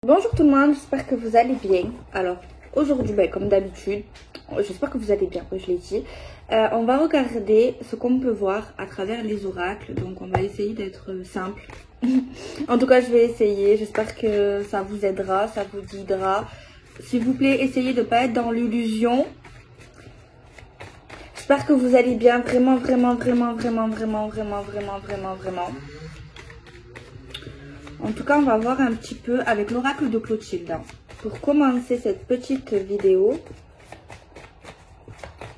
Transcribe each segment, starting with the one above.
Bonjour tout le monde, j'espère que vous allez bien. Alors aujourd'hui, comme d'habitude, j'espère que vous allez bien, je l'ai dit. On va regarder ce qu'on peut voir à travers les oracles. Donc on va essayer d'être simple. En tout cas, je vais essayer. J'espère que ça vous aidera, ça vous guidera. S'il vous plaît, essayez de ne pas être dans l'illusion. J'espère que vous allez bien, vraiment. En tout cas, on va voir un petit peu avec l'oracle de Clotilde. Pour commencer cette petite vidéo,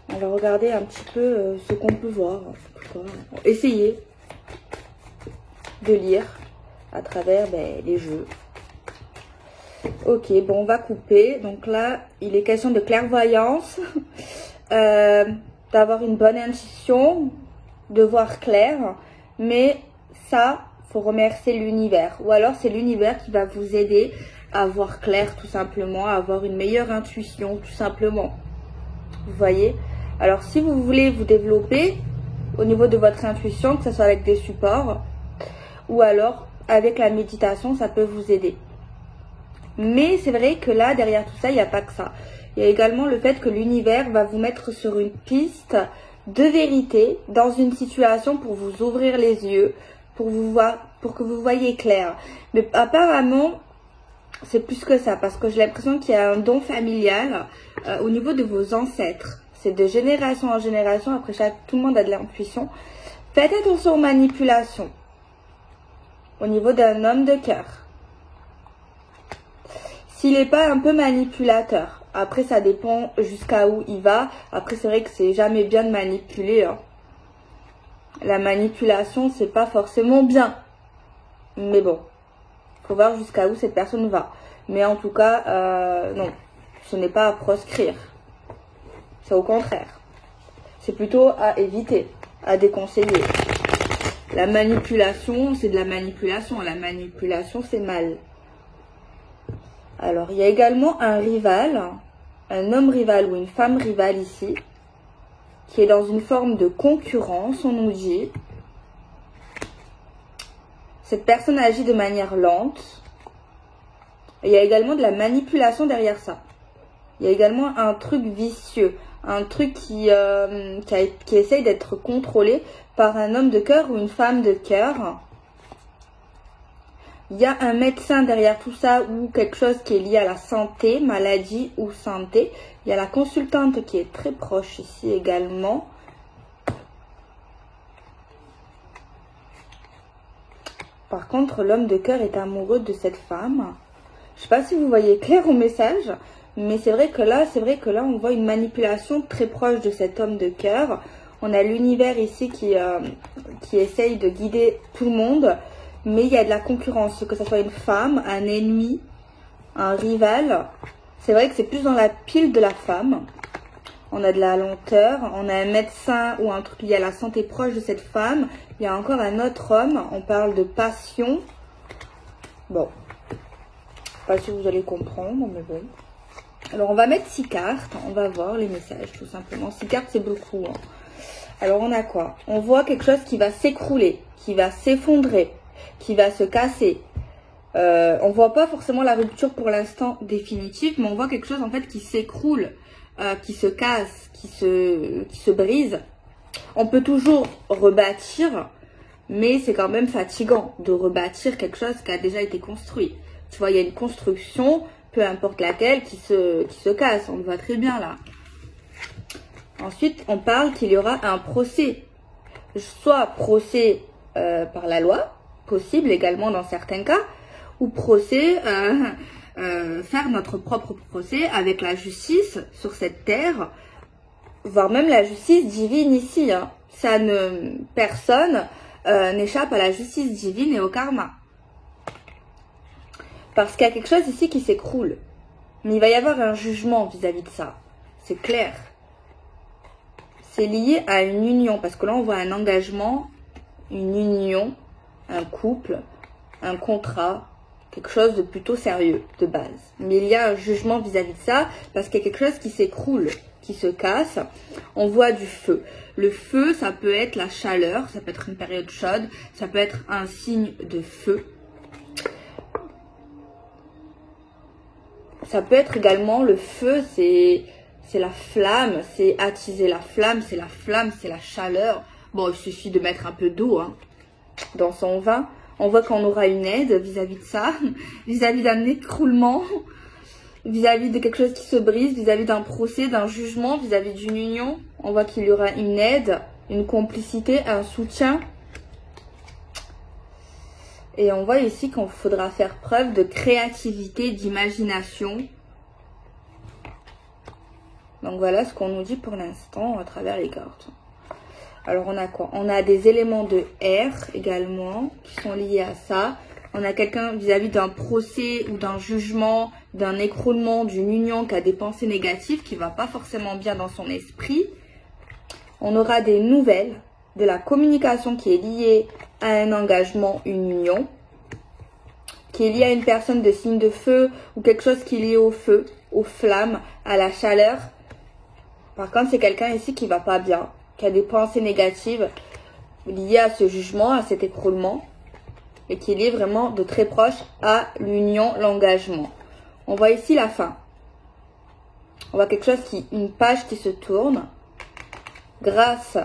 on va regarder un petit peu ce qu'on peut voir. Essayer de lire à travers les jeux. Ok, bon, on va couper. Donc là, il est question de clairvoyance, d'avoir une bonne intuition, de voir clair. Mais ça, faut remercier l'univers. Ou alors, c'est l'univers qui va vous aider à voir clair, tout simplement, à avoir une meilleure intuition, tout simplement. Vous voyez? Alors, si vous voulez vous développer au niveau de votre intuition, que ce soit avec des supports, ou alors avec la méditation, ça peut vous aider. Mais c'est vrai que là, derrière tout ça, il n'y a pas que ça. Il y a également le fait que l'univers va vous mettre sur une piste de vérité dans une situation pour vous ouvrir les yeux, pour que vous voyez clair. Mais apparemment, c'est plus que ça, parce que j'ai l'impression qu'il y a un don familial au niveau de vos ancêtres. C'est de génération en génération. Après, tout le monde a de l'intuition. Faites attention aux manipulations au niveau d'un homme de cœur. S'il n'est pas un peu manipulateur, après ça dépend jusqu'à où il va. Après, c'est vrai que c'est jamais bien de manipuler, hein. La manipulation, c'est pas forcément bien. Mais bon, faut voir jusqu'à où cette personne va. Mais en tout cas, non, ce n'est pas à proscrire. C'est au contraire. C'est plutôt à éviter, à déconseiller. La manipulation, c'est de la manipulation. La manipulation, c'est mal. Alors, il y a également un rival, un homme rival ou une femme rivale ici, qui est dans une forme de concurrence, on nous dit. Cette personne agit de manière lente. Et il y a également de la manipulation derrière ça. Il y a également un truc vicieux, un truc qui essaye d'être contrôlé par un homme de cœur ou une femme de cœur. Il y a un médecin derrière tout ça ou quelque chose qui est lié à la santé, maladie ou santé. Il y a la consultante qui est très proche ici également. Par contre, l'homme de cœur est amoureux de cette femme. Je ne sais pas si vous voyez clair au message, mais c'est vrai que là, on voit une manipulation très proche de cet homme de cœur. On a l'univers ici qui essaye de guider tout le monde. Mais il y a de la concurrence, que ce soit une femme, un ennemi, un rival. C'est vrai que c'est plus dans la pile de la femme. On a de la lenteur, on a un médecin ou un truc lié à la santé proche de cette femme. Il y a encore un autre homme, on parle de passion. Bon, pas si vous allez comprendre, mais bon. Alors on va mettre 6 cartes, on va voir les messages tout simplement. 6 cartes c'est beaucoup, hein. Alors on a quoi? On voit quelque chose qui va s'écrouler, qui va s'effondrer, qui va se casser. On voit pas forcément la rupture pour l'instant définitive, mais on voit quelque chose en fait qui s'écroule, qui se casse, qui se brise. On peut toujours rebâtir, mais c'est quand même fatigant de rebâtir quelque chose qui a déjà été construit. Tu vois, il y a une construction, peu importe laquelle, qui se casse. On le voit très bien là. Ensuite, on parle qu'il y aura un procès. Soit procès par la loi, possible également dans certains cas, ou procès, faire notre propre procès avec la justice sur cette terre, voire même la justice divine ici, hein. Personne n'échappe à la justice divine et au karma. Parce qu'il y a quelque chose ici qui s'écroule. Mais il va y avoir un jugement vis-à-vis de ça. C'est clair. C'est lié à une union, parce que là on voit un engagement, une union, un couple, un contrat, quelque chose de plutôt sérieux de base. Mais il y a un jugement vis-à-vis de ça parce qu'il y a quelque chose qui s'écroule, qui se casse. On voit du feu. Le feu, ça peut être la chaleur, ça peut être une période chaude, ça peut être un signe de feu. Ça peut être également le feu, c'est la flamme, c'est attiser la flamme, c'est la chaleur. Bon, il suffit de mettre un peu d'eau hein, dans son vin. On voit qu'on aura une aide vis-à-vis de ça, vis-à-vis d'un écroulement, vis-à-vis de quelque chose qui se brise, vis-à-vis d'un procès, d'un jugement, vis-à-vis d'une union. On voit qu'il y aura une aide, une complicité, un soutien. Et on voit ici qu'il faudra faire preuve de créativité, d'imagination. Donc voilà ce qu'on nous dit pour l'instant à travers les cartes. Alors on a quoi? On a des éléments de air également qui sont liés à ça. On a quelqu'un vis-à-vis d'un procès ou d'un jugement, d'un écroulement, d'une union qui a des pensées négatives, qui ne va pas forcément bien dans son esprit. On aura des nouvelles, de la communication qui est liée à un engagement, une union, qui est liée à une personne de signe de feu ou quelque chose qui est lié au feu, aux flammes, à la chaleur. Par contre, c'est quelqu'un ici qui va pas bien, qui a des pensées négatives liées à ce jugement, à cet écroulement, et qui est lié vraiment de très proche à l'union, l'engagement. On voit ici la fin. On voit quelque chose une page qui se tourne grâce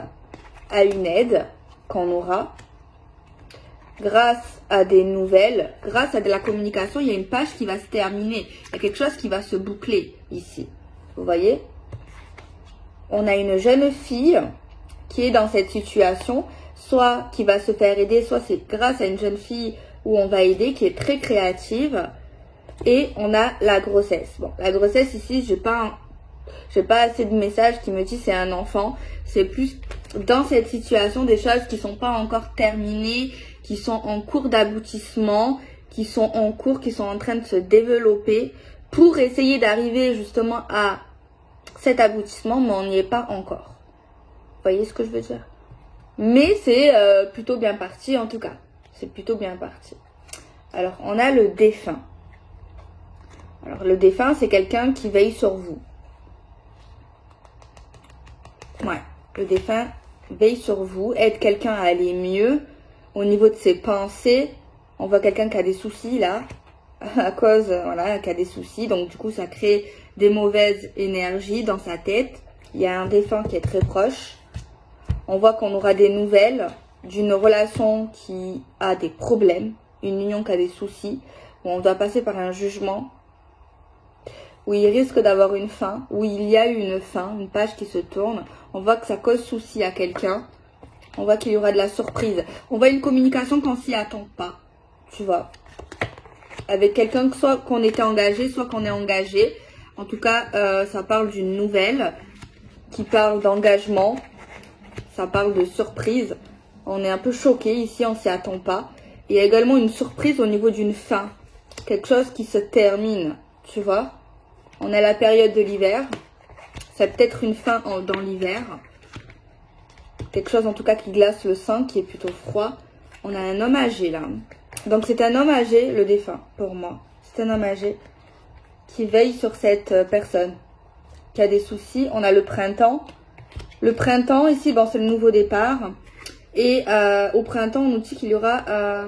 à une aide qu'on aura, grâce à des nouvelles, grâce à de la communication, il y a une page qui va se terminer. Il y a quelque chose qui va se boucler ici. Vous voyez? On a une jeune fille qui est dans cette situation, soit qui va se faire aider, soit c'est grâce à une jeune fille où on va aider, qui est très créative. Et on a la grossesse. Bon, la grossesse ici, j'ai pas assez de messages qui me disent c'est un enfant. C'est plus dans cette situation des choses qui sont pas encore terminées, qui sont en cours d'aboutissement, qui sont en cours, qui sont en train de se développer pour essayer d'arriver justement à cet aboutissement, mais on n'y est pas encore. Vous voyez ce que je veux dire? Mais c'est plutôt bien parti en tout cas. C'est plutôt bien parti. Alors, on a le défunt. Alors, le défunt, c'est quelqu'un qui veille sur vous. Ouais, le défunt veille sur vous, aide quelqu'un à aller mieux au niveau de ses pensées. On voit quelqu'un qui a des soucis là, à cause, voilà, qui a des soucis. Donc, du coup, ça crée des mauvaises énergies dans sa tête. Il y a un défunt qui est très proche. On voit qu'on aura des nouvelles d'une relation qui a des problèmes, une union qui a des soucis, où on doit passer par un jugement, où il risque d'avoir une fin, où il y a eu une fin, une page qui se tourne. On voit que ça cause souci à quelqu'un. On voit qu'il y aura de la surprise. On voit une communication qu'on s'y attend pas, tu vois. Avec quelqu'un, soit qu'on était engagé, soit qu'on est engagé. En tout cas, ça parle d'une nouvelle qui parle d'engagement. Ça parle de surprise. On est un peu choqué ici, on s'y attend pas. Il y a également une surprise au niveau d'une fin. Quelque chose qui se termine, tu vois. On a la période de l'hiver. C'est peut-être une fin dans l'hiver. Quelque chose en tout cas qui glace le sang, qui est plutôt froid. On a un homme âgé là. Donc c'est un homme âgé, le défunt, pour moi. C'est un homme âgé qui veille sur cette personne qui a des soucis. On a le printemps. Le printemps, ici, bon, c'est le nouveau départ. Et au printemps, on nous dit qu'il y aura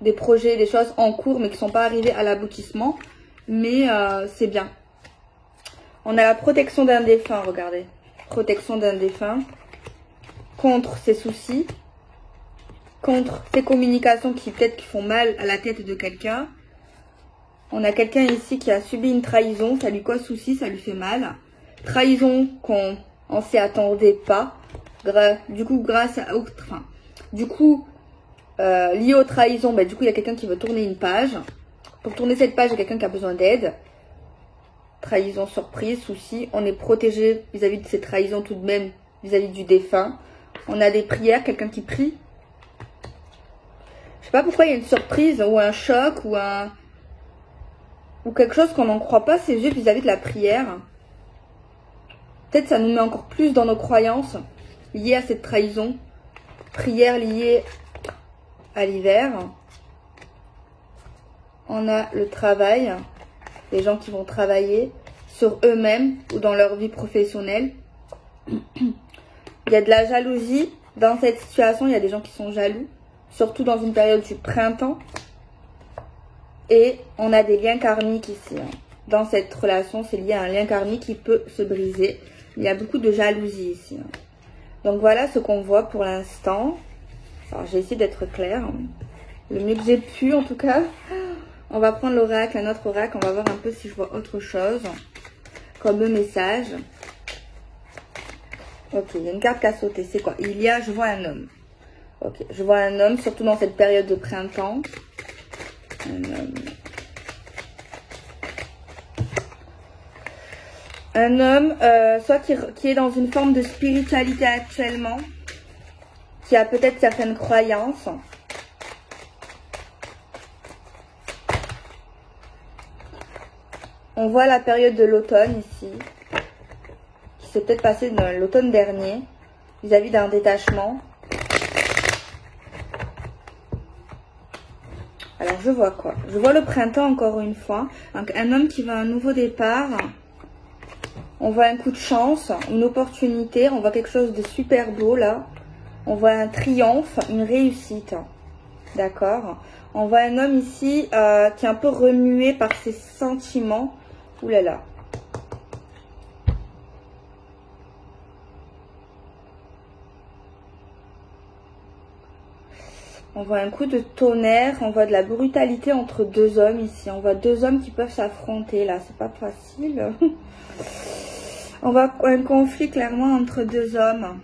des projets, des choses en cours, mais qui ne sont pas arrivés à l'aboutissement. Mais c'est bien. On a la protection d'un défunt, regardez. Protection d'un défunt. Contre ses soucis. Contre ses communications qui peut-être qui font mal à la tête de quelqu'un. On a quelqu'un ici qui a subi une trahison. Ça lui cause souci, ça lui fait mal. Trahison qu'on ne s'y attendait pas. Du coup, grâce à... Enfin, du coup, lié aux trahisons, bah, du coup, il y a quelqu'un qui veut tourner une page. Pour tourner cette page, il y a quelqu'un qui a besoin d'aide. Trahison, surprise, souci. On est protégé vis-à-vis de ces trahisons tout de même, vis-à-vis du défunt. On a des prières, quelqu'un qui prie. Je sais pas pourquoi il y a une surprise ou un choc ou quelque chose qu'on n'en croit pas ses yeux vis-à-vis de la prière. Peut-être ça nous met encore plus dans nos croyances liées à cette trahison. Prière liée à l'hiver. On a le travail. Les gens qui vont travailler sur eux-mêmes ou dans leur vie professionnelle. Il y a de la jalousie dans cette situation. Il y a des gens qui sont jaloux. Surtout dans une période du printemps. Et on a des liens karmiques ici. dans cette relation. C'est lié à un lien karmique qui peut se briser. Il y a beaucoup de jalousie ici. Donc voilà ce qu'on voit pour l'instant. Alors j'ai essayé d'être claire, le mieux que j'ai pu en tout cas. On va prendre l'oracle, un autre oracle. On va voir un peu si je vois autre chose comme message. Ok, il y a une carte qui a sauté. C'est quoi? Je vois un homme. Ok, je vois un homme, surtout dans cette période de printemps. Un homme. Un homme, soit qui est dans une forme de spiritualité actuellement, qui a peut-être certaines croyances. On voit la période de l'automne ici, qui s'est peut-être passée dans l'automne dernier, vis-à-vis d'un détachement. Alors je vois quoi? Je vois le printemps encore une fois, donc un homme qui veut un nouveau départ. On voit un coup de chance, une opportunité, on voit quelque chose de super beau là. On voit un triomphe, une réussite. D'accord? On voit un homme ici qui est un peu remué par ses sentiments. Ouh là là. On voit un coup de tonnerre, on voit de la brutalité entre deux hommes ici. On voit deux hommes qui peuvent s'affronter là, c'est pas facile. On voit un conflit clairement entre deux hommes.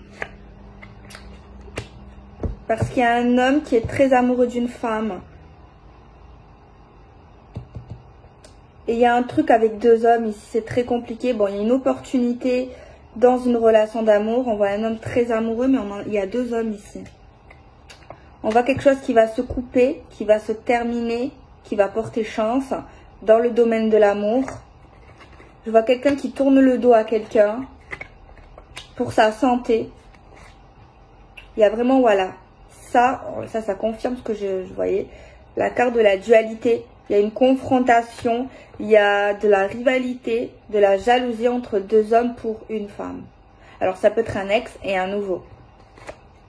Parce qu'il y a un homme qui est très amoureux d'une femme. Et il y a un truc avec deux hommes ici, c'est très compliqué. Bon, il y a une opportunité dans une relation d'amour. On voit un homme très amoureux, mais il y a deux hommes ici. On voit quelque chose qui va se couper, qui va se terminer, qui va porter chance dans le domaine de l'amour. Je vois quelqu'un qui tourne le dos à quelqu'un pour sa santé. Il y a vraiment, voilà, ça confirme ce que je voyais. La carte de la dualité. Il y a une confrontation, il y a de la rivalité, de la jalousie entre deux hommes pour une femme. Alors ça peut être un ex et un nouveau.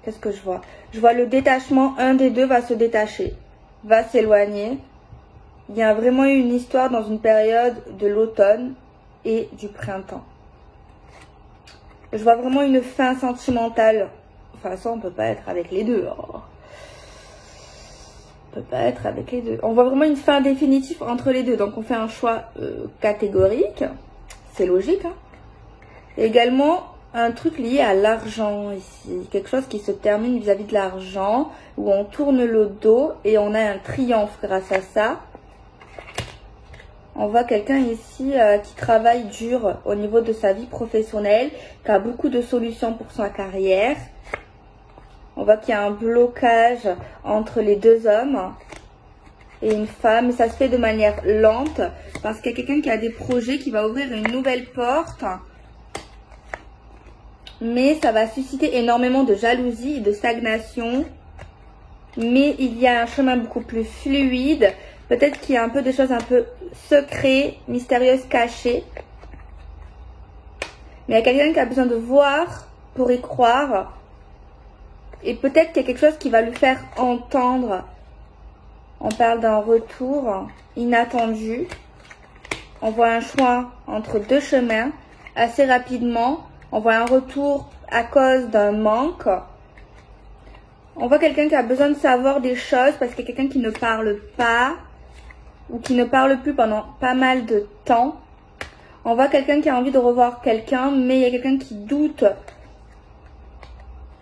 Qu'est-ce que je vois? Je vois le détachement, un des deux va se détacher, va s'éloigner. Il y a vraiment eu une histoire dans une période de l'automne et du printemps. Je vois vraiment une fin sentimentale. Enfin ça on peut pas être avec les deux. Oh. On peut pas être avec les deux. On voit vraiment une fin définitive entre les deux. Donc on fait un choix catégorique. C'est logique. Hein. Et également un truc lié à l'argent ici. Quelque chose qui se termine vis-à-vis de l'argent. Où on tourne le dos et on a un triomphe grâce à ça. On voit quelqu'un ici qui travaille dur au niveau de sa vie professionnelle. Qui a beaucoup de solutions pour sa carrière. On voit qu'il y a un blocage entre les deux hommes et une femme. Ça se fait de manière lente parce qu'il y a quelqu'un qui a des projets, qui va ouvrir une nouvelle porte. Mais ça va susciter énormément de jalousie et de stagnation. Mais il y a un chemin beaucoup plus fluide. Peut-être qu'il y a un peu de choses un peu secrètes, mystérieuses, cachées. Mais il y a quelqu'un qui a besoin de voir pour y croire. Et peut-être qu'il y a quelque chose qui va lui faire entendre. On parle d'un retour inattendu. On voit un choix entre deux chemins assez rapidement. On voit un retour à cause d'un manque. On voit quelqu'un qui a besoin de savoir des choses parce qu'il y a quelqu'un qui ne parle pas ou qui ne parle plus pendant pas mal de temps. On voit quelqu'un qui a envie de revoir quelqu'un, mais il y a quelqu'un qui doute.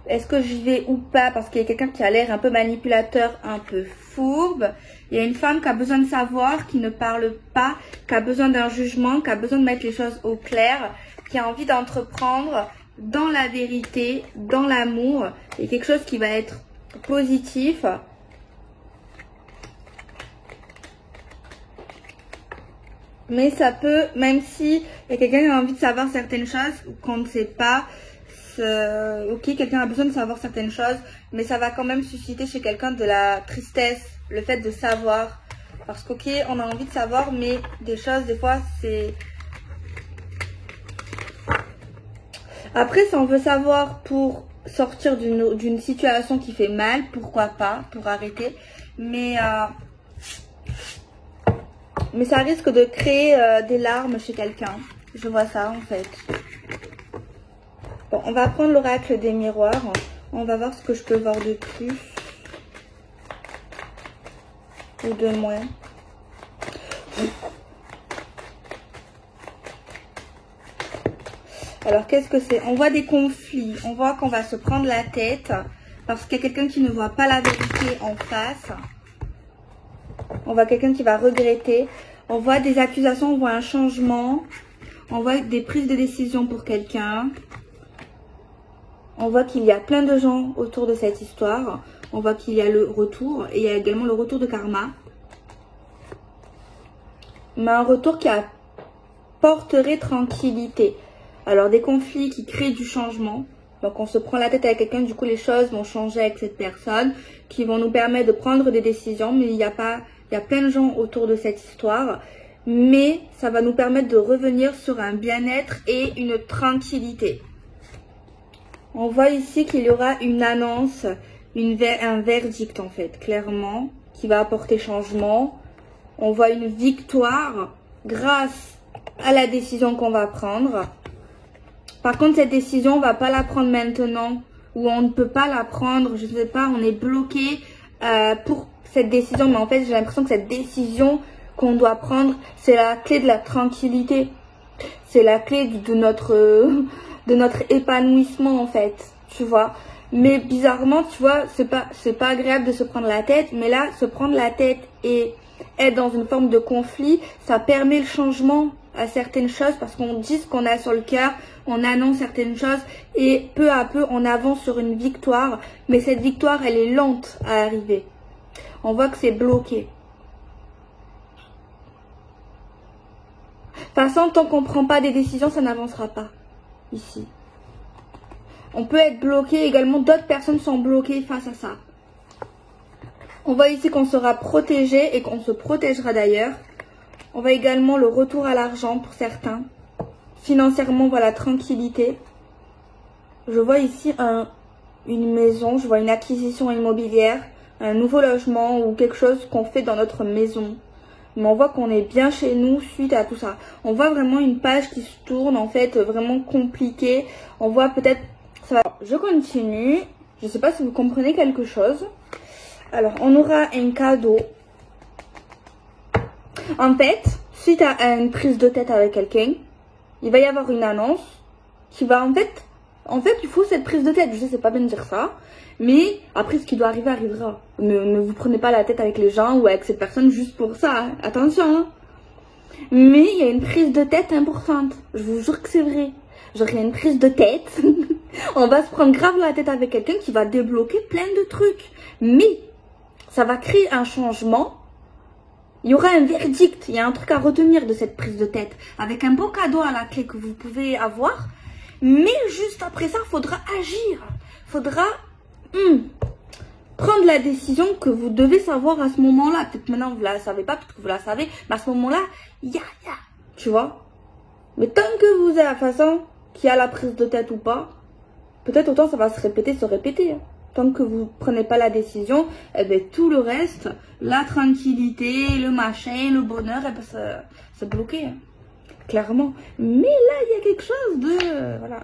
Est-ce que j'y vais ou pas? Parce qu'il y a quelqu'un qui a l'air un peu manipulateur, un peu fourbe. Il y a une femme qui a besoin de savoir, qui ne parle pas, qui a besoin d'un jugement, qui a besoin de mettre les choses au clair, qui a envie d'entreprendre dans la vérité, dans l'amour. Il y a quelque chose qui va être positif. Mais ça peut, même si il y a quelqu'un qui a envie de savoir certaines choses qu'on ne sait pas, ok, quelqu'un a besoin de savoir certaines choses, mais ça va quand même susciter chez quelqu'un de la tristesse, le fait de savoir. Parce qu'ok, on a envie de savoir, mais des choses, des fois, c'est... Après, si on veut savoir pour sortir d'une situation qui fait mal, pourquoi pas, pour arrêter. Mais Mais ça risque de créer des larmes chez quelqu'un. Je vois ça en fait. Bon, on va prendre l'oracle des miroirs. On va voir ce que je peux voir de plus. Ou de moins. Alors, qu'est-ce que c'est? On voit des conflits. On voit qu'on va se prendre la tête. Parce qu'il y a quelqu'un qui ne voit pas la vérité en face. On voit quelqu'un qui va regretter. On voit des accusations, on voit un changement. On voit des prises de décision pour quelqu'un. On voit qu'il y a plein de gens autour de cette histoire. On voit qu'il y a le retour. Et il y a également le retour de karma. Mais un retour qui apporterait tranquillité. Alors des conflits qui créent du changement. Donc on se prend la tête avec quelqu'un. Du coup les choses vont changer avec cette personne. Qui vont nous permettre de prendre des décisions. Mais il y a plein de gens autour de cette histoire. Mais ça va nous permettre de revenir sur un bien-être et une tranquillité. On voit ici qu'il y aura une annonce, un verdict en fait, clairement, qui va apporter changement. On voit une victoire grâce à la décision qu'on va prendre. Par contre, cette décision, on ne va pas la prendre maintenant, ou on ne peut pas la prendre, je ne sais pas, on est bloqué pour cette décision. Mais en fait, j'ai l'impression que cette décision qu'on doit prendre, c'est la clé de la tranquillité. C'est la clé de notre épanouissement en fait, tu vois. Mais bizarrement, tu vois, c'est pas agréable de se prendre la tête. Mais là, se prendre la tête et être dans une forme de conflit, ça permet le changement à certaines choses. Parce qu'on dit ce qu'on a sur le cœur, on annonce certaines choses. Et peu à peu, on avance sur une victoire. Mais cette victoire, elle est lente à arriver. On voit que c'est bloqué. De toute façon, tant qu'on ne prend pas des décisions, ça n'avancera pas. Ici. On peut être bloqué également. D'autres personnes sont bloquées face à ça. On voit ici qu'on sera protégé et qu'on se protégera d'ailleurs. On voit également le retour à l'argent pour certains. Financièrement, voilà, tranquillité. Je vois ici une maison. Je vois une acquisition immobilière. Un nouveau logement ou quelque chose qu'on fait dans notre maison. Mais on voit qu'on est bien chez nous suite à tout ça. On voit vraiment une page qui se tourne, en fait, vraiment compliquée. On voit peut-être... Je continue. Je ne sais pas si vous comprenez quelque chose. Alors, on aura un cadeau. En fait, suite à une prise de tête avec quelqu'un, il va y avoir une annonce qui va en fait, il faut cette prise de tête. Je sais, c'est pas bien de dire ça. Mais après, ce qui doit arriver, arrivera. Ne vous prenez pas la tête avec les gens ou avec cette personne juste pour ça. Hein. Attention. Hein. Mais il y a une prise de tête importante. Je vous jure que c'est vrai. Genre, il y a une prise de tête. On va se prendre grave la tête avec quelqu'un qui va débloquer plein de trucs. Mais ça va créer un changement. Il y aura un verdict. Il y a un truc à retenir de cette prise de tête. Avec un beau cadeau à la clé que vous pouvez avoir. Mais juste après ça, il faudra agir. Il faudra... prendre la décision que vous devez savoir à ce moment-là. Peut-être maintenant vous la savez pas, peut-être que vous la savez, mais à ce moment-là, tu vois. Mais tant que vous êtes à la façon qu'il y a la prise de tête ou pas, peut-être autant ça va se répéter. Hein. Tant que vous prenez pas la décision, eh bien, tout le reste, la tranquillité, le machin, le bonheur, eh bien, c'est bloqué. Hein. Clairement. Mais là, il y a quelque chose de... voilà.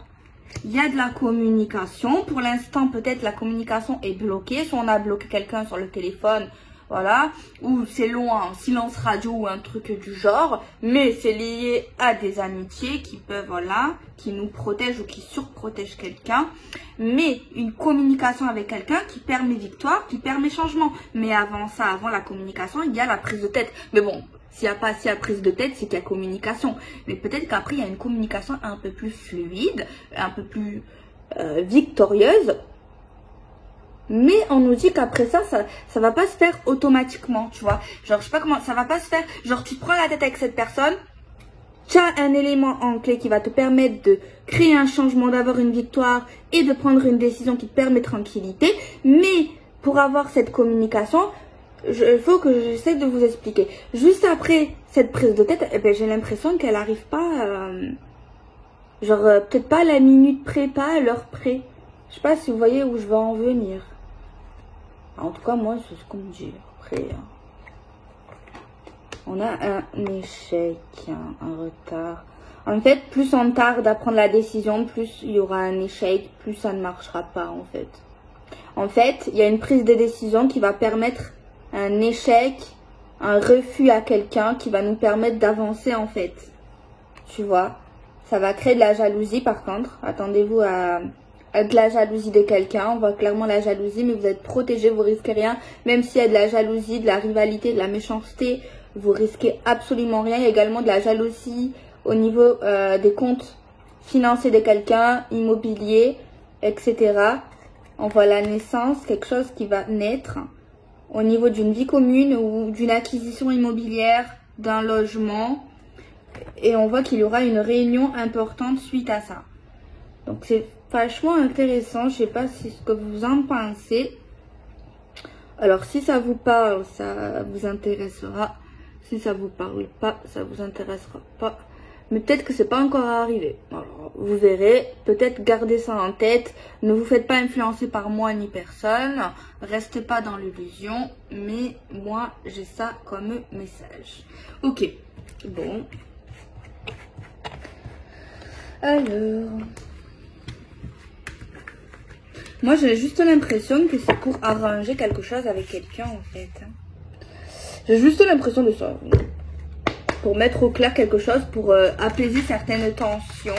Il y a de la communication. Pour l'instant, peut-être la communication est bloquée. Soit on a bloqué quelqu'un sur le téléphone, voilà. Ou c'est loin, silence radio ou un truc du genre. Mais c'est lié à des amitiés qui peuvent, voilà, qui nous protègent ou qui surprotègent quelqu'un. Mais une communication avec quelqu'un qui permet victoire, qui permet changement. Mais avant ça, avant la communication, il y a la prise de tête. Mais bon... S'il n'y a pas assez à prise de tête, c'est qu'il y a communication. Mais peut-être qu'après, il y a une communication un peu plus fluide, un peu plus victorieuse. Mais on nous dit qu'après ça va pas se faire automatiquement, tu vois. Genre, je sais pas comment, ça va pas se faire. Genre, tu te prends la tête avec cette personne, tu as un élément en clé qui va te permettre de créer un changement, d'avoir une victoire et de prendre une décision qui te permet tranquillité. Mais pour avoir cette communication... il faut que j'essaie de vous expliquer. Juste après cette prise de tête, eh ben, j'ai l'impression qu'elle n'arrive pas, peut-être pas à la minute près, pas à l'heure près. Je sais pas si vous voyez où je veux en venir. En tout cas, moi, c'est ce qu'on me dit. Après, On a un échec, un retard. En fait, plus on tarde à prendre la décision, plus il y aura un échec, plus ça ne marchera pas en fait. En fait, il y a une prise de décision qui va permettre un échec, un refus à quelqu'un qui va nous permettre d'avancer en fait. Tu vois, ça va créer de la jalousie par contre. Attendez-vous à de la jalousie de quelqu'un. On voit clairement la jalousie, mais vous êtes protégé, vous risquez rien. Même s'il y a de la jalousie, de la rivalité, de la méchanceté, vous risquez absolument rien. Il y a également de la jalousie au niveau des comptes financiers de quelqu'un, immobilier, etc. On voit la naissance, quelque chose qui va naître au niveau d'une vie commune ou d'une acquisition immobilière, d'un logement. Et on voit qu'il y aura une réunion importante suite à ça. Donc c'est vachement intéressant. Je sais pas ce que vous en pensez. Alors si ça vous parle, ça vous intéressera. Si ça vous parle pas, ça vous intéressera pas. Mais peut-être que c'est pas encore arrivé. Alors, vous verrez. Peut-être gardez ça en tête. Ne vous faites pas influencer par moi ni personne. Restez pas dans l'illusion. Mais moi, j'ai ça comme message. Ok. Bon. Alors. Moi, j'ai juste l'impression que c'est pour arranger quelque chose avec quelqu'un, en fait. J'ai juste l'impression de ça. Pour mettre au clair quelque chose, pour apaiser certaines tensions.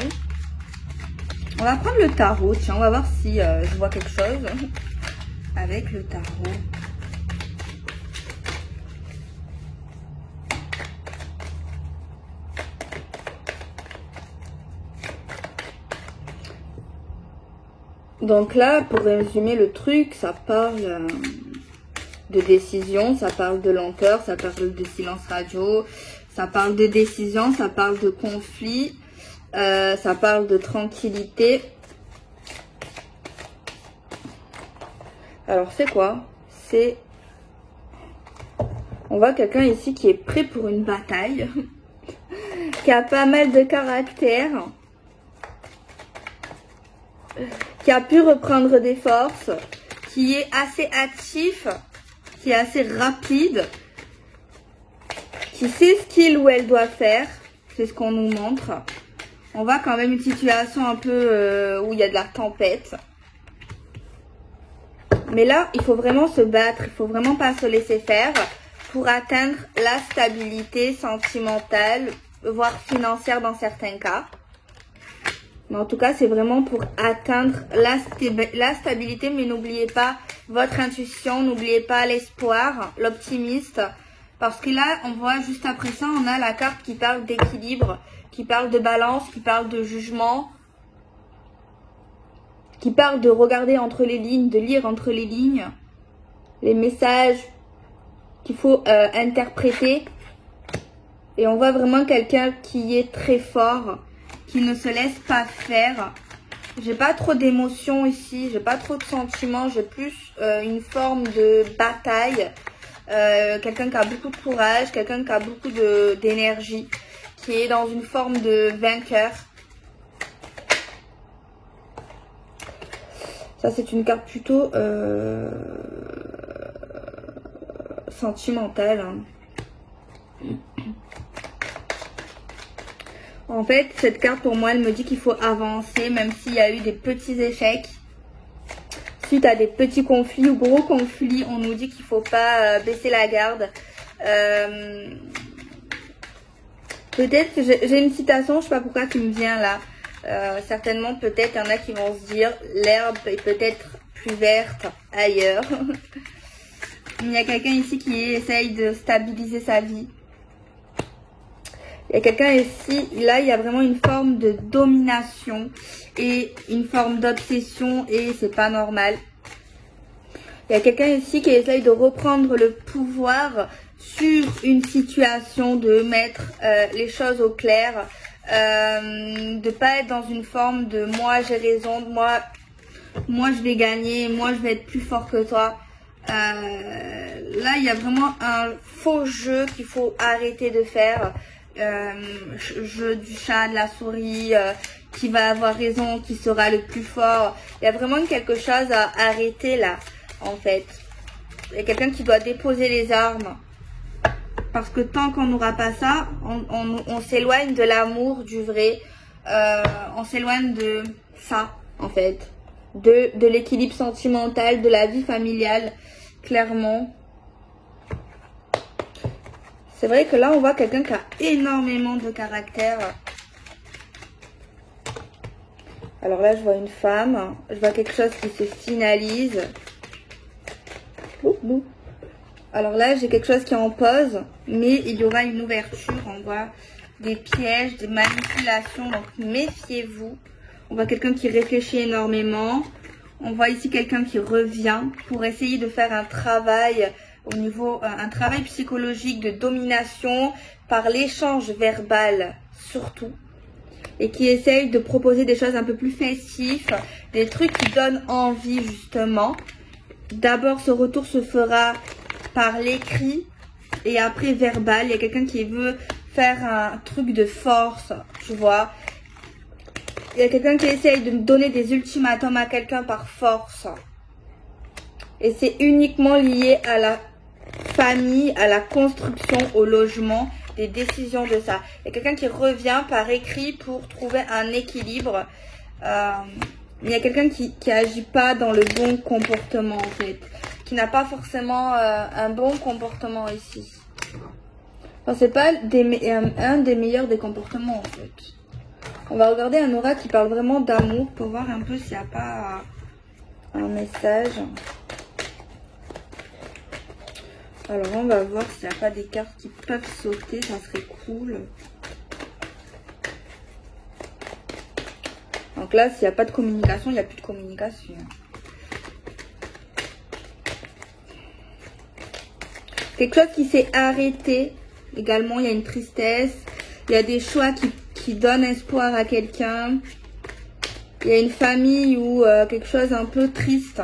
On va prendre le tarot. Tiens, on va voir si je vois quelque chose avec le tarot. Donc là, pour résumer le truc, ça parle de décision, ça parle de lenteur, ça parle de silence radio, ça parle de décision, ça parle de conflit, ça parle de tranquillité. Alors c'est quoi? C'est... On voit quelqu'un ici qui est prêt pour une bataille, qui a pas mal de caractère, qui a pu reprendre des forces, qui est assez actif, qui est assez rapide, qui sait ce qu'il ou elle doit faire. C'est ce qu'on nous montre. On voit quand même une situation un peu où il y a de la tempête. Mais là, il faut vraiment se battre, il faut vraiment pas se laisser faire pour atteindre la stabilité sentimentale, voire financière dans certains cas. Mais en tout cas, c'est vraiment pour atteindre la stabilité. Mais n'oubliez pas votre intuition, n'oubliez pas l'espoir, l'optimiste. Parce que là, on voit juste après ça, on a la carte qui parle d'équilibre, qui parle de balance, qui parle de jugement, qui parle de regarder entre les lignes, de lire entre les lignes, les messages qu'il faut interpréter. Et on voit vraiment quelqu'un qui est très fort, qui ne se laisse pas faire. J'ai pas trop d'émotions ici, j'ai pas trop de sentiments, j'ai plus une forme de bataille. Quelqu'un qui a beaucoup de courage, quelqu'un qui a beaucoup d'énergie, qui est dans une forme de vainqueur. Ça c'est une carte plutôt sentimentale. Hein. En fait, cette carte, pour moi, elle me dit qu'il faut avancer, même s'il y a eu des petits échecs. Suite à des petits conflits ou gros conflits, on nous dit qu'il ne faut pas baisser la garde. Peut-être que j'ai une citation, je ne sais pas pourquoi qui me vient là. Certainement, peut-être, il y en a qui vont se dire, l'herbe est peut-être plus verte ailleurs. Il y a quelqu'un ici qui essaye de stabiliser sa vie. Il y a quelqu'un ici, là il y a vraiment une forme de domination et une forme d'obsession et c'est pas normal. Il y a quelqu'un ici qui essaye de reprendre le pouvoir sur une situation, de mettre les choses au clair, de pas être dans une forme de moi j'ai raison, moi je vais gagner, moi je vais être plus fort que toi. Là il y a vraiment un faux jeu qu'il faut arrêter de faire. Jeu du chat, de la souris, qui va avoir raison, qui sera le plus fort. Il y a vraiment quelque chose à arrêter là, en fait. Il y a quelqu'un qui doit déposer les armes. Parce que tant qu'on n'aura pas ça, on s'éloigne de l'amour, du vrai. On s'éloigne de ça, en fait. De l'équilibre sentimental, de la vie familiale, clairement. C'est vrai que là, on voit quelqu'un qui a énormément de caractère. Alors là, je vois une femme. Je vois quelque chose qui se finalise. Alors là, j'ai quelque chose qui est en pause, mais il y aura une ouverture. On voit des pièges, des manipulations, donc méfiez-vous. On voit quelqu'un qui réfléchit énormément. On voit ici quelqu'un qui revient pour essayer de faire un travail au niveau, un travail psychologique de domination par l'échange verbal surtout. Et qui essaye de proposer des choses un peu plus festives, des trucs qui donnent envie justement. D'abord, ce retour se fera par l'écrit et après verbal. Il y a quelqu'un qui veut faire un truc de force, tu vois. Il y a quelqu'un qui essaye de donner des ultimatums à quelqu'un par force. Et c'est uniquement lié à la famille, à la construction, au logement, des décisions de ça. Il y a quelqu'un qui revient par écrit pour trouver un équilibre. Il y a quelqu'un qui agit pas dans le bon comportement en fait. Qui n'a pas forcément un bon comportement ici. Enfin, c'est pas un des meilleurs des comportements en fait. On va regarder un aura qui parle vraiment d'amour pour voir un peu s'il n'y a pas un message. Alors on va voir s'il n'y a pas des cartes qui peuvent sauter, ça serait cool. Donc là, s'il n'y a pas de communication, il n'y a plus de communication. Quelque chose qui s'est arrêté. Également, il y a une tristesse. Il y a des choix qui donnent espoir à quelqu'un. Il y a une famille ou quelque chose un peu triste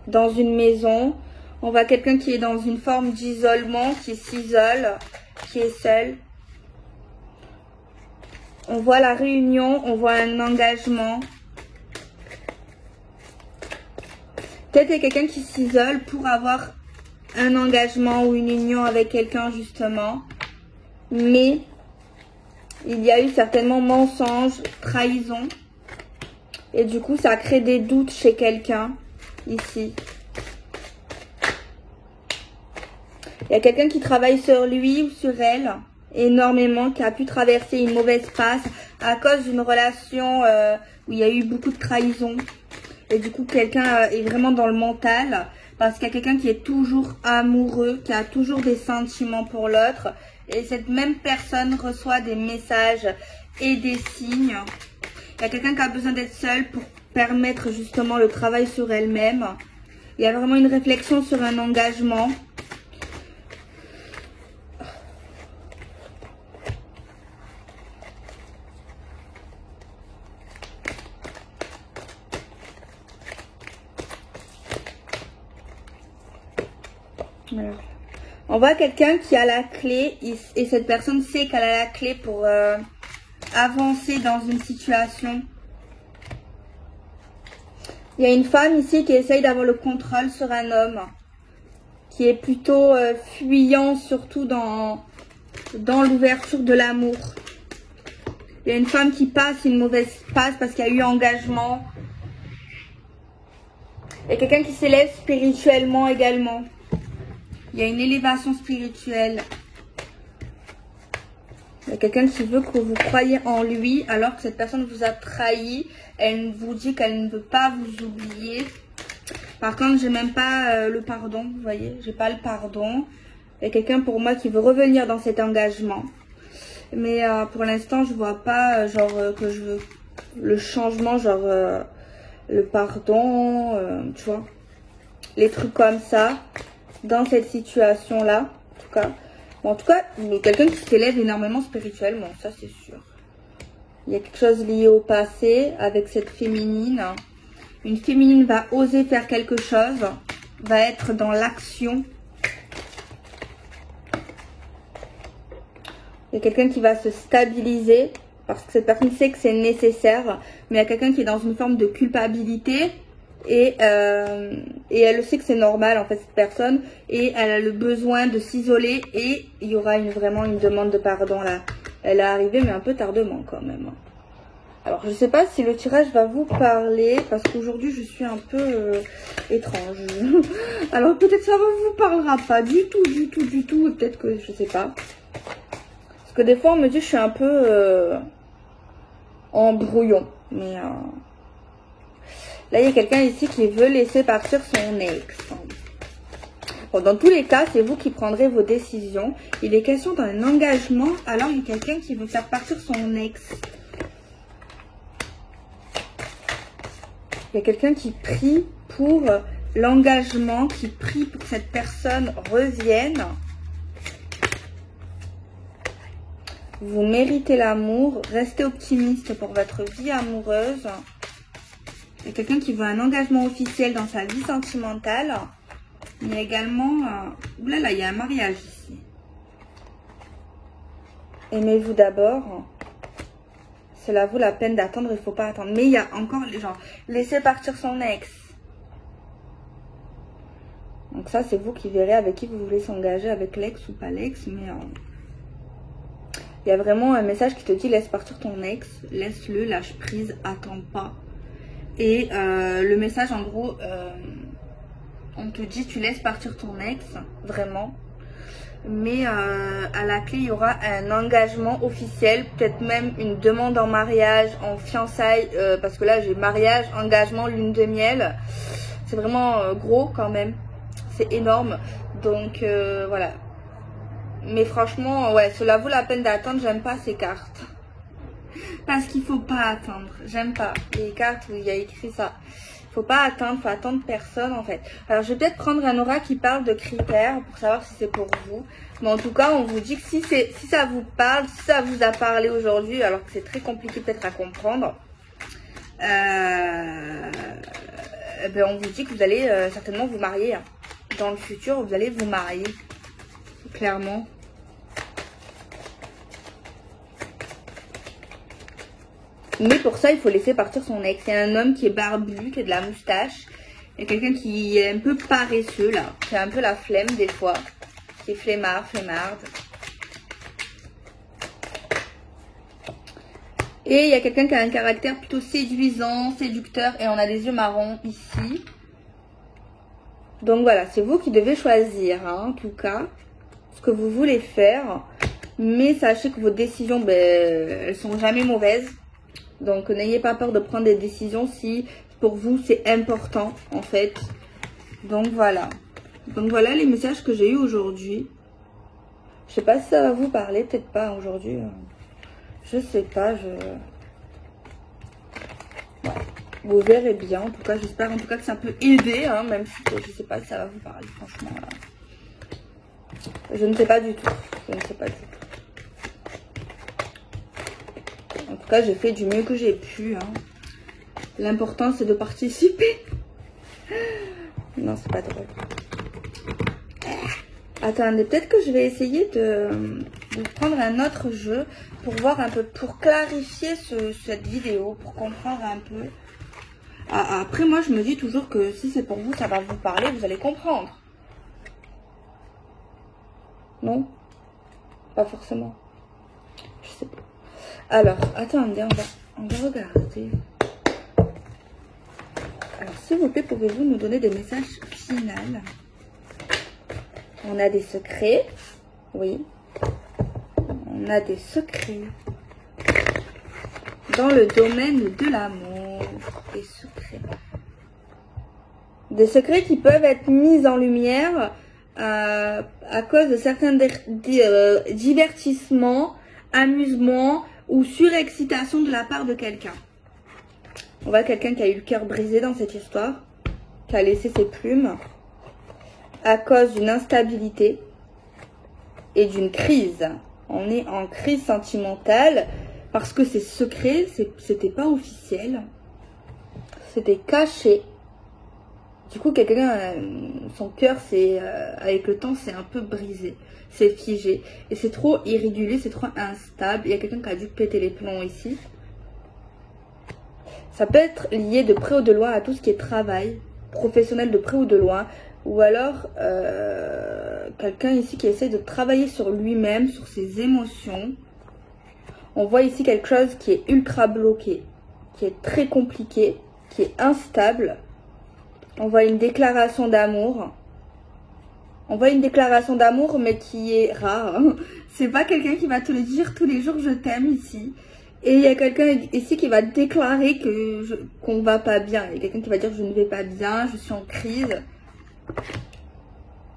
dans une maison. On voit quelqu'un qui est dans une forme d'isolement, qui s'isole, qui est seul. On voit la réunion, on voit un engagement. Peut-être qu'il y a quelqu'un qui s'isole pour avoir un engagement ou une union avec quelqu'un justement. Mais il y a eu certainement mensonge, trahison. Et du coup, ça crée des doutes chez quelqu'un ici. Il y a quelqu'un qui travaille sur lui ou sur elle énormément, qui a pu traverser une mauvaise passe à cause d'une relation où il y a eu beaucoup de trahison. Et du coup, quelqu'un est vraiment dans le mental parce qu'il y a quelqu'un qui est toujours amoureux, qui a toujours des sentiments pour l'autre. Et cette même personne reçoit des messages et des signes. Il y a quelqu'un qui a besoin d'être seul pour permettre justement le travail sur elle-même. Il y a vraiment une réflexion sur un engagement. Voilà. On voit quelqu'un qui a la clé et cette personne sait qu'elle a la clé pour avancer dans une situation. Il y a une femme ici qui essaye d'avoir le contrôle sur un homme qui est plutôt fuyant, surtout dans l'ouverture de l'amour. Il y a une femme qui passe une mauvaise passe parce qu'il y a eu engagement. Il y a quelqu'un qui s'élève spirituellement également. Il y a une élévation spirituelle. Il y a quelqu'un qui veut que vous croyiez en lui alors que cette personne vous a trahi. Elle vous dit qu'elle ne veut pas vous oublier. Par contre, j'ai même pas le pardon, vous voyez. J'ai pas le pardon. Il y a quelqu'un pour moi qui veut revenir dans cet engagement. Mais pour l'instant, je vois pas que je veux le changement, le pardon, tu vois. Les trucs comme ça. Dans cette situation-là, en tout cas. Bon, en tout cas, il y a quelqu'un qui s'élève énormément spirituellement, ça c'est sûr. Il y a quelque chose lié au passé avec cette féminine. Une féminine va oser faire quelque chose, va être dans l'action. Il y a quelqu'un qui va se stabiliser parce que cette personne sait que c'est nécessaire. Mais il y a quelqu'un qui est dans une forme de culpabilité et elle sait que c'est normal en fait cette personne, et elle a le besoin de s'isoler, et il y aura vraiment une demande de pardon là. Elle est arrivée mais un peu tardement quand même. Alors je sais pas si le tirage va vous parler parce qu'aujourd'hui je suis un peu étrange. Alors peut-être ça ne vous parlera pas du tout, peut-être que je sais pas. Parce que des fois on me dit que je suis un peu en brouillon, mais là il y a quelqu'un ici qui veut laisser partir son ex. Bon, dans tous les cas, c'est vous qui prendrez vos décisions. Il est question d'un engagement, alors il y a quelqu'un qui veut faire partir son ex. Il y a quelqu'un qui prie pour l'engagement, qui prie pour que cette personne revienne. Vous méritez l'amour. Restez optimiste pour votre vie amoureuse. Il y a quelqu'un qui veut un engagement officiel dans sa vie sentimentale. Il y a également... Oulala, il y a un mariage ici. Aimez-vous d'abord. Cela vaut la peine d'attendre, il ne faut pas attendre. Mais il y a encore les gens. Laissez partir son ex. Donc ça, c'est vous qui verrez avec qui vous voulez s'engager, avec l'ex ou pas l'ex. Mais il y a vraiment un message qui te dit laisse partir ton ex. Laisse-le, lâche prise, attends pas. Et le message en gros, on te dit tu laisses partir ton ex, vraiment. Mais à la clé, il y aura un engagement officiel, peut-être même une demande en mariage, en fiançailles, parce que là, j'ai mariage, engagement, lune de miel. C'est vraiment gros quand même, c'est énorme. Donc voilà. Mais franchement, ouais, cela vaut la peine d'attendre, j'aime pas ces cartes. Parce qu'il faut pas attendre, j'aime pas les cartes où il y a écrit ça. Faut pas attendre, faut attendre personne en fait. Alors je vais peut-être prendre un aura qui parle de critères pour savoir si c'est pour vous. Mais en tout cas, on vous dit que si ça vous parle, si ça vous a parlé aujourd'hui, alors que c'est très compliqué peut-être à comprendre, ben on vous dit que vous allez certainement vous marier. Hein. Dans le futur, vous allez vous marier. Clairement. Mais pour ça, il faut laisser partir son ex. C'est un homme qui est barbu, qui a de la moustache. Il y a quelqu'un qui est un peu paresseux, là. Qui a un peu la flemme, des fois. Qui est flemmarde. Et il y a quelqu'un qui a un caractère plutôt séduisant, séducteur. Et on a des yeux marrons, ici. Donc voilà, c'est vous qui devez choisir, hein, en tout cas, ce que vous voulez faire. Mais sachez que vos décisions, ben, elles sont jamais mauvaises. Donc, n'ayez pas peur de prendre des décisions si pour vous c'est important en fait. Donc, voilà. Donc, voilà les messages que j'ai eu aujourd'hui. Je sais pas si ça va vous parler, peut-être pas aujourd'hui. Je sais pas, ouais. Vous verrez bien. En tout cas, j'espère en tout cas que ça peut aider, hein, même si je sais pas si ça va vous parler, franchement. Là. Je ne sais pas du tout. Je ne sais pas du tout. En tout cas, j'ai fait du mieux que j'ai pu. Hein. L'important, c'est de participer. Non, c'est pas drôle. Attendez, peut-être que je vais essayer de prendre un autre jeu pour voir un peu, pour clarifier cette vidéo, pour comprendre un peu. Après, moi, je me dis toujours que si c'est pour vous, ça va vous parler, vous allez comprendre. Non? Pas forcément. Je sais pas. Alors, attendez, on va regarder. Alors, s'il vous plaît, pouvez-vous nous donner des messages finaux? On a des secrets. Oui. On a des secrets. Dans le domaine de l'amour. Des secrets. Des secrets qui peuvent être mis en lumière à cause de certains divertissements, amusements ou surexcitation de la part de quelqu'un. On voit quelqu'un qui a eu le cœur brisé dans cette histoire, qui a laissé ses plumes à cause d'une instabilité et d'une crise. On est en crise sentimentale parce que c'est secret, c'était pas officiel, c'était caché. Du coup, quelqu'un, son cœur, avec le temps, c'est un peu brisé, c'est figé. Et c'est trop irrégulier, c'est trop instable. Il y a quelqu'un qui a dû péter les plombs ici. Ça peut être lié de près ou de loin à tout ce qui est travail, professionnel de près ou de loin. Ou alors, quelqu'un ici qui essaie de travailler sur lui-même, sur ses émotions. On voit ici quelque chose qui est ultra bloqué, qui est très compliqué, qui est instable. On voit une déclaration d'amour. On voit une déclaration d'amour, mais qui est rare. C'est pas quelqu'un qui va te le dire tous les jours, je t'aime ici. Et il y a quelqu'un ici qui va déclarer qu'on va pas bien. Il y a quelqu'un qui va dire je ne vais pas bien, je suis en crise.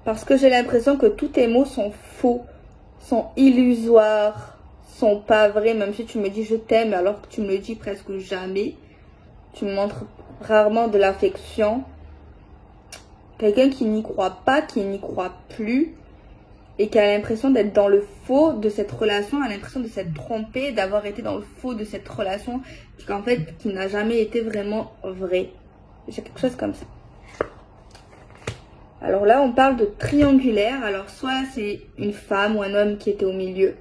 Parce que j'ai l'impression que tous tes mots sont faux, sont illusoires, sont pas vrais. Même si tu me dis je t'aime alors que tu me le dis presque jamais. Tu me montres rarement de l'affection. Quelqu'un qui n'y croit pas, qui n'y croit plus. Et qui a l'impression d'être dans le faux de cette relation, a l'impression de s'être trompé, d'avoir été dans le faux de cette relation, qu'en fait, qui n'a jamais été vraiment vrai. J'ai quelque chose comme ça. Alors là, on parle de triangulaire. Alors soit c'est une femme ou un homme qui était au milieu.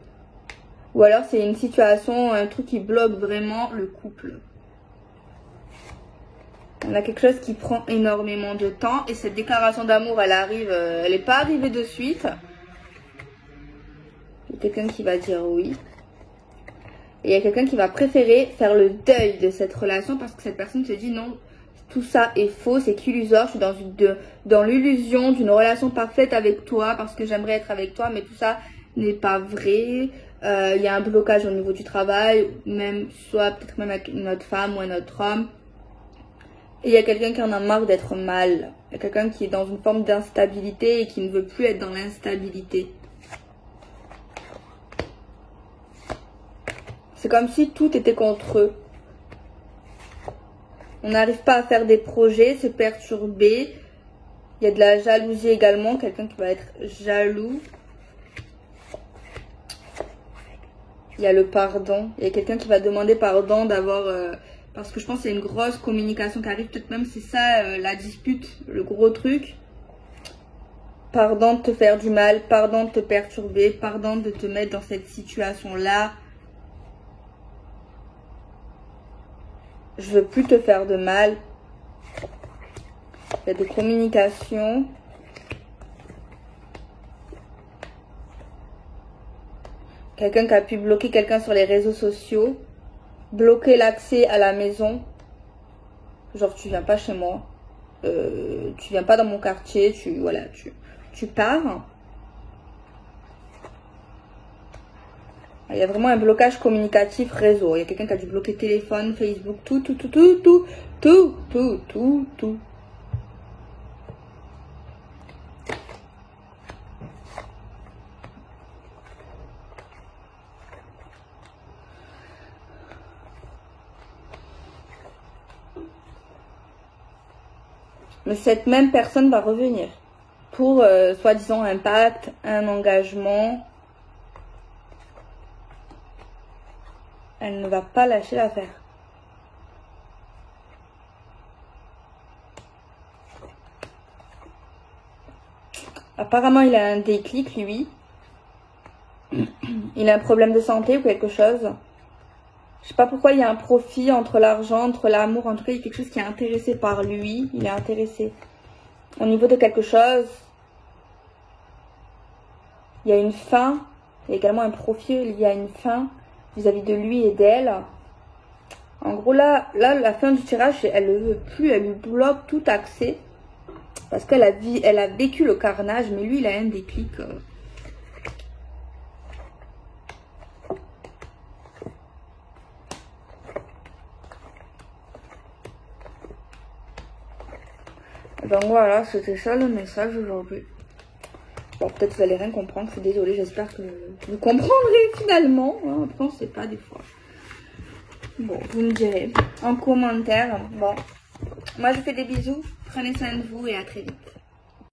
Ou alors c'est une situation, un truc qui bloque vraiment le couple. On a quelque chose qui prend énormément de temps. Et cette déclaration d'amour, elle arrive, elle n'est pas arrivée de suite. Il y a quelqu'un qui va dire oui. Et il y a quelqu'un qui va préférer faire le deuil de cette relation parce que cette personne se dit non, tout ça est faux, c'est qu'illusoire. Je suis dans l'illusion d'une relation parfaite avec toi parce que j'aimerais être avec toi, mais tout ça n'est pas vrai. Il y a un blocage au niveau du travail, même soit peut-être même avec une autre femme ou un autre homme. Et il y a quelqu'un qui en a marre d'être mal. Il y a quelqu'un qui est dans une forme d'instabilité et qui ne veut plus être dans l'instabilité. C'est comme si tout était contre eux. On n'arrive pas à faire des projets, c'est perturbé. Il y a de la jalousie également, quelqu'un qui va être jaloux. Il y a le pardon. Il y a quelqu'un qui va demander pardon d'avoir... parce que je pense qu'il y a une grosse communication qui arrive. Peut-être même c'est ça la dispute, le gros truc. Pardon de te faire du mal, pardon de te perturber, pardon de te mettre dans cette situation-là. Je veux plus te faire de mal. Il y a des communications. Quelqu'un qui a pu bloquer quelqu'un sur les réseaux sociaux. Bloquer l'accès à la maison. Genre tu viens pas chez moi. Tu viens pas dans mon quartier. Tu pars. Il y a vraiment un blocage communicatif réseau. Il y a quelqu'un qui a dû bloquer téléphone, Facebook, tout. Mais cette même personne va revenir pour soi-disant un pacte, un engagement. Elle ne va pas lâcher l'affaire. Apparemment, il a un déclic, lui. Il a un problème de santé ou quelque chose. Je sais pas pourquoi il y a un profit entre l'argent, entre l'amour. En tout cas, il y a quelque chose qui est intéressé par lui. Il est intéressé au niveau de quelque chose. Il y a une fin. Il y a également un profil. Il y a une fin vis-à-vis de lui et d'elle. En gros, là, la fin du tirage, elle ne veut plus. Elle lui bloque tout accès. Parce qu'elle a vécu le carnage. Mais lui, il a un déclic. Donc voilà, c'était ça le message aujourd'hui. Bon, peut-être que vous allez rien comprendre, je suis désolée, j'espère que vous comprendrez finalement. Hein, après, on sait pas des fois. Bon, vous me direz en commentaire. Bon, moi je vous fais des bisous, prenez soin de vous et à très vite.